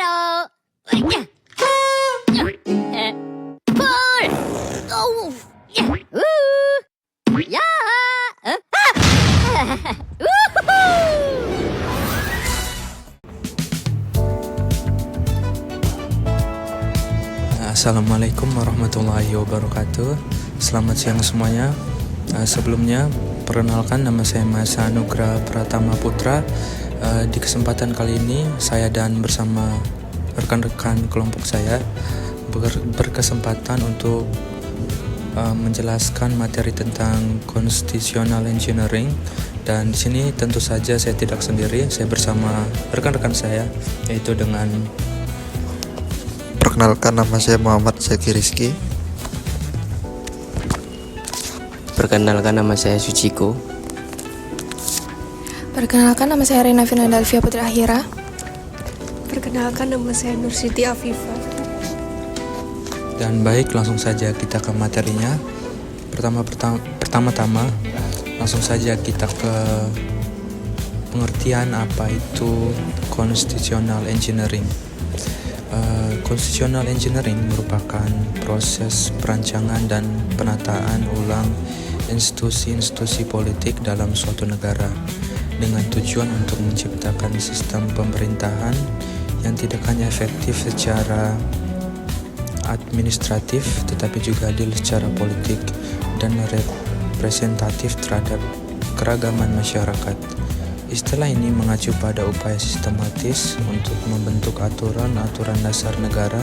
Ayo. Pull. Oh. Ya. Assalamualaikum warahmatullahi wabarakatuh. Selamat siang semuanya. Sebelumnya, perkenalkan nama saya Mas Anugrah Pratama Putra. Di kesempatan kali ini, saya dan bersama rekan-rekan kelompok saya berkesempatan untuk menjelaskan materi tentang constitutional engineering. Dan di sini tentu saja saya tidak sendiri, saya bersama rekan-rekan saya, yaitu dengan Perkenalkan, nama saya Muhammad Zaki Rizky. Perkenalkan, nama saya Suciko. Perkenalkan, nama saya Rina Finandalvia Putri Akhira. Perkenalkan, nama saya Nur Siti Afifa. Dan baik, langsung saja kita ke materinya. Pertama-tama langsung saja kita ke pengertian apa itu constitutional engineering. Constitutional engineering merupakan proses perancangan dan penataan ulang institusi-institusi politik dalam suatu negara dengan tujuan untuk menciptakan sistem pemerintahan yang tidak hanya efektif secara administratif tetapi juga adil secara politik dan representatif terhadap keragaman masyarakat. Istilah ini mengacu pada upaya sistematis untuk membentuk aturan-aturan dasar negara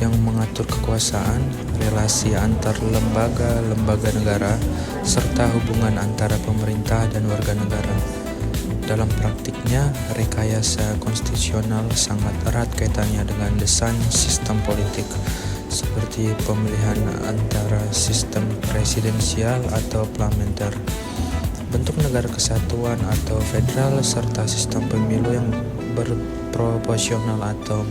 yang mengatur kekuasaan, relasi antar lembaga negara, serta hubungan antara pemerintah dan warga negara. Dalam praktiknya, rekayasa konstitusional sangat erat kaitannya dengan desain sistem politik, seperti pemilihan antara sistem presidensial atau parlementer, bentuk negara kesatuan atau federal, serta sistem pemilu yang berproporsional atau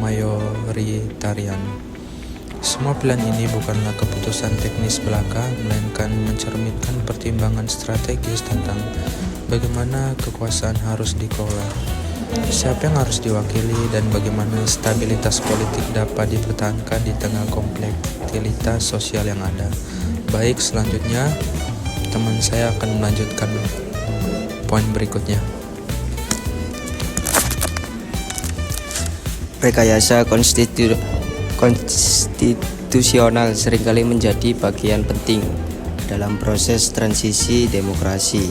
mayoritarian. Semua pilihan ini bukanlah keputusan teknis belaka, melainkan mencerminkan pertimbangan strategis tentang bagaimana kekuasaan harus dikelola, siapa yang harus diwakili, dan bagaimana stabilitas politik dapat dipertahankan di tengah kompleksitas sosial yang ada. Baik, selanjutnya teman saya akan melanjutkan poin berikutnya. Rekayasa konstitusional seringkali menjadi bagian penting dalam proses transisi demokrasi,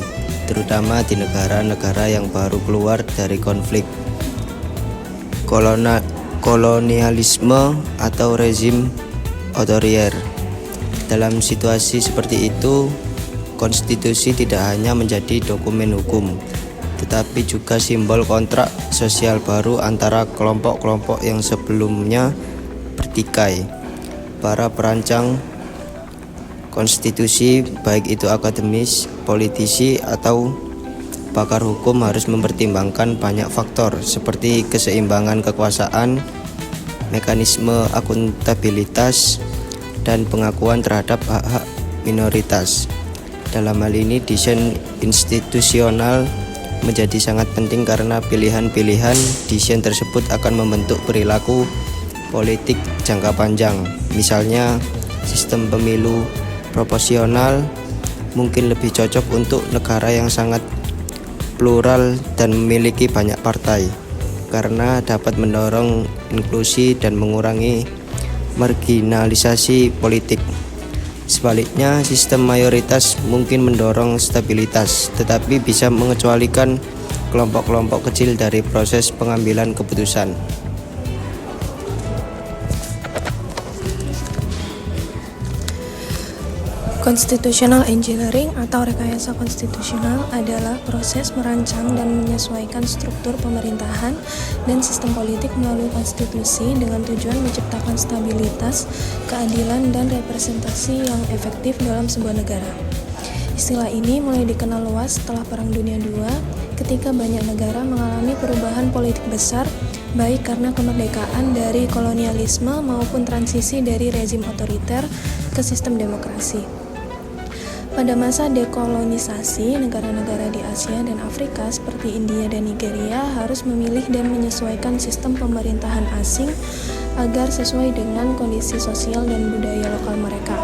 terutama di negara-negara yang baru keluar dari konflik kolonialisme atau rezim otoriter. Dalam situasi seperti itu, konstitusi tidak hanya menjadi dokumen hukum, tetapi juga simbol kontrak sosial baru antara kelompok-kelompok yang sebelumnya bertikai. Para perancang konstitusi, baik itu akademis, politisi, atau pakar hukum, harus mempertimbangkan banyak faktor seperti keseimbangan kekuasaan, mekanisme akuntabilitas, dan pengakuan terhadap hak-hak minoritas. Dalam hal ini, desain institusional menjadi sangat penting karena pilihan-pilihan desain tersebut akan membentuk perilaku politik jangka panjang. Misalnya, sistem pemilu proporsional mungkin lebih cocok untuk negara yang sangat plural dan memiliki banyak partai, karena dapat mendorong inklusi dan mengurangi marginalisasi politik. Sebaliknya, sistem mayoritas mungkin mendorong stabilitas, tetapi bisa mengecualikan kelompok-kelompok kecil dari proses pengambilan keputusan. Constitutional engineering atau rekayasa konstitusional adalah proses merancang dan menyesuaikan struktur pemerintahan dan sistem politik melalui konstitusi dengan tujuan menciptakan stabilitas, keadilan, dan representasi yang efektif dalam sebuah negara. Istilah ini mulai dikenal luas setelah Perang Dunia II, ketika banyak negara mengalami perubahan politik besar, baik karena kemerdekaan dari kolonialisme maupun transisi dari rezim otoriter ke sistem demokrasi. Pada masa dekolonisasi, negara-negara di Asia dan Afrika seperti India dan Nigeria harus memilih dan menyesuaikan sistem pemerintahan asing agar sesuai dengan kondisi sosial dan budaya lokal mereka.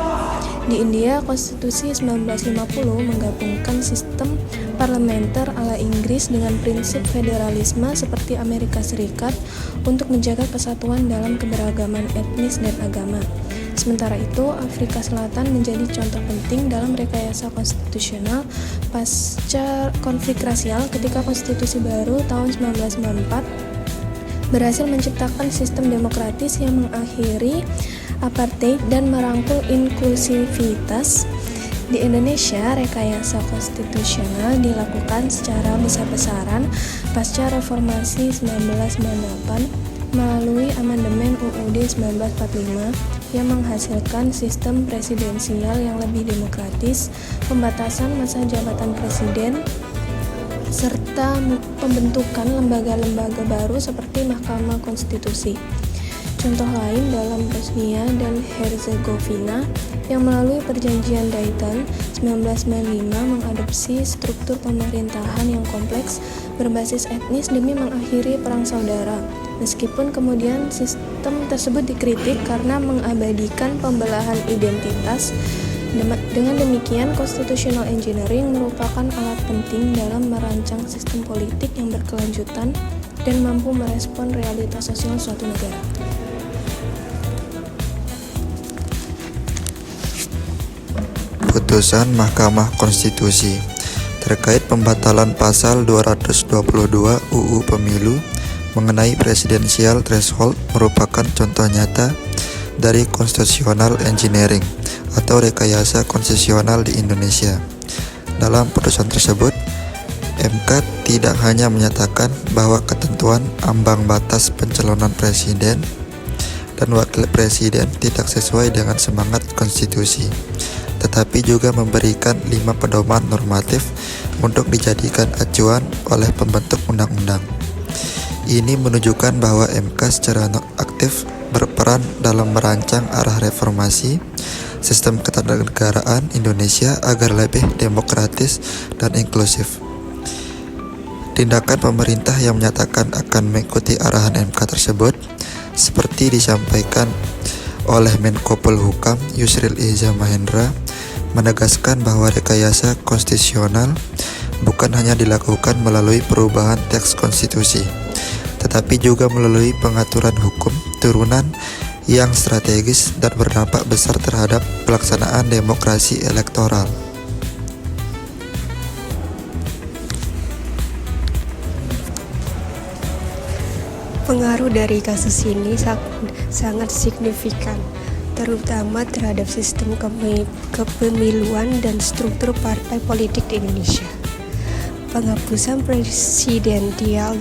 Di India, Konstitusi 1950 menggabungkan sistem parlementer ala Inggris dengan prinsip federalisme seperti Amerika Serikat untuk menjaga kesatuan dalam keberagaman etnis dan agama. Sementara itu, Afrika Selatan menjadi contoh penting dalam rekayasa konstitusional pasca konflik rasial ketika konstitusi baru tahun 1994 berhasil menciptakan sistem demokratis yang mengakhiri apartheid dan merangkul inklusivitas. Di Indonesia, rekayasa konstitusional dilakukan secara besar-besaran pasca reformasi 1998 melalui amandemen UUD 1945 yang menghasilkan sistem presidensial yang lebih demokratis, pembatasan masa jabatan presiden, serta pembentukan lembaga-lembaga baru seperti Mahkamah Konstitusi. Contoh lain dalam Bosnia dan Herzegovina yang melalui perjanjian Dayton 1995 mengadopsi struktur pemerintahan yang kompleks berbasis etnis demi mengakhiri perang saudara. Meskipun kemudian sistem tersebut dikritik karena mengabadikan pembelahan identitas, dengan demikian constitutional engineering merupakan alat penting dalam merancang sistem politik yang berkelanjutan dan mampu merespon realitas sosial suatu negara. Putusan Mahkamah Konstitusi terkait pembatalan pasal 222 UU Pemilu mengenai presidensial threshold merupakan contoh nyata dari constitutional engineering atau rekayasa konstitusional di Indonesia. Dalam putusan tersebut, MK tidak hanya menyatakan bahwa ketentuan ambang batas pencalonan presiden dan wakil presiden tidak sesuai dengan semangat konstitusi, tetapi juga memberikan 5 pedoman normatif untuk dijadikan acuan oleh pembentuk undang-undang. Ini menunjukkan bahwa MK secara aktif berperan dalam merancang arah reformasi sistem ketatanegaraan Indonesia agar lebih demokratis dan inklusif. Tindakan pemerintah yang menyatakan akan mengikuti arahan MK tersebut, seperti disampaikan oleh Menko Polhukam Yusril Iza Mahendra, menegaskan bahwa rekayasa konstitusional bukan hanya dilakukan melalui perubahan teks konstitusi, tetapi juga melalui pengaturan hukum turunan yang strategis dan berdampak besar terhadap pelaksanaan demokrasi elektoral. Pengaruh dari kasus ini sangat signifikan, terutama terhadap sistem kepemiluan dan struktur partai politik di Indonesia. Penghapusan presidensial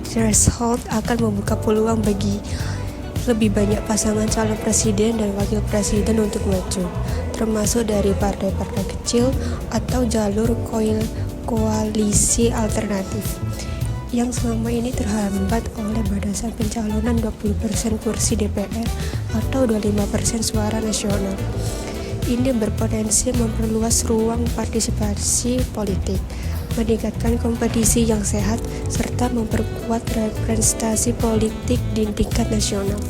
threshold akan membuka peluang bagi lebih banyak pasangan calon presiden dan wakil presiden untuk maju, termasuk dari partai-partai kecil atau jalur koalisi alternatif yang selama ini terhambat oleh batasan pencalonan 20% kursi DPR atau 25% suara nasional. Ini berpotensi memperluas ruang partisipasi politik, meningkatkan kompetisi yang sehat, serta memperkuat representasi politik di tingkat nasional.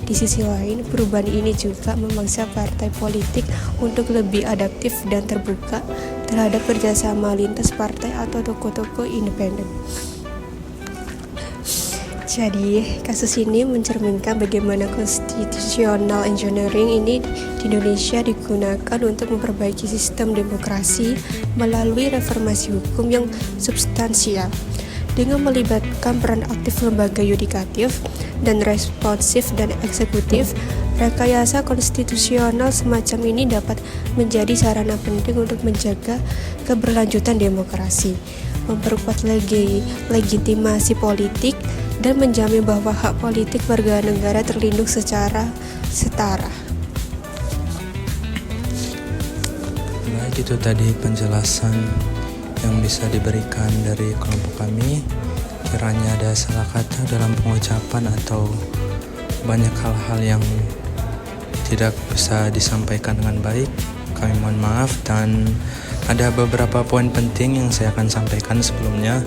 Di sisi lain, perubahan ini juga memaksa partai politik untuk lebih adaptif dan terbuka terhadap kerjasama lintas partai atau tokoh-tokoh independen. Jadi, kasus ini mencerminkan bagaimana constitutional engineering ini di Indonesia digunakan untuk memperbaiki sistem demokrasi melalui reformasi hukum yang substansial. Dengan melibatkan peran aktif lembaga yudikatif dan responsif dan eksekutif, rekayasa konstitusional semacam ini dapat menjadi sarana penting untuk menjaga keberlanjutan demokrasi, memperkuat legitimasi politik, dan menjamin bahwa hak politik warga negara terlindung secara setara. Baik, itu tadi penjelasan yang bisa diberikan dari kelompok kami. Kiranya ada salah kata dalam pengucapan atau banyak hal-hal yang tidak bisa disampaikan dengan baik, kami mohon maaf, dan ada beberapa poin penting yang saya akan sampaikan sebelumnya.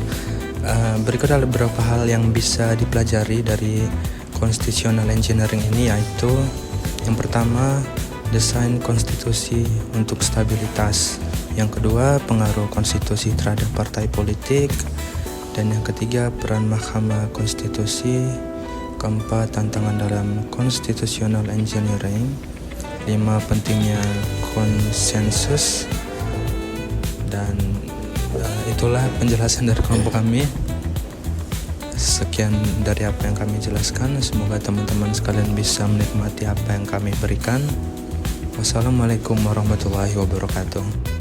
Berikut adalah beberapa hal yang bisa dipelajari dari constitutional engineering ini, yaitu yang pertama, desain konstitusi untuk stabilitas. Yang kedua, pengaruh konstitusi terhadap partai politik. Dan yang ketiga, peran Mahkamah Konstitusi. Keempat, tantangan dalam constitutional engineering. 5, pentingnya konsensus. Dan itulah penjelasan dari kelompok kami. Sekian dari apa yang kami jelaskan. Semoga teman-teman sekalian bisa menikmati apa yang kami berikan. Wassalamualaikum warahmatullahi wabarakatuh.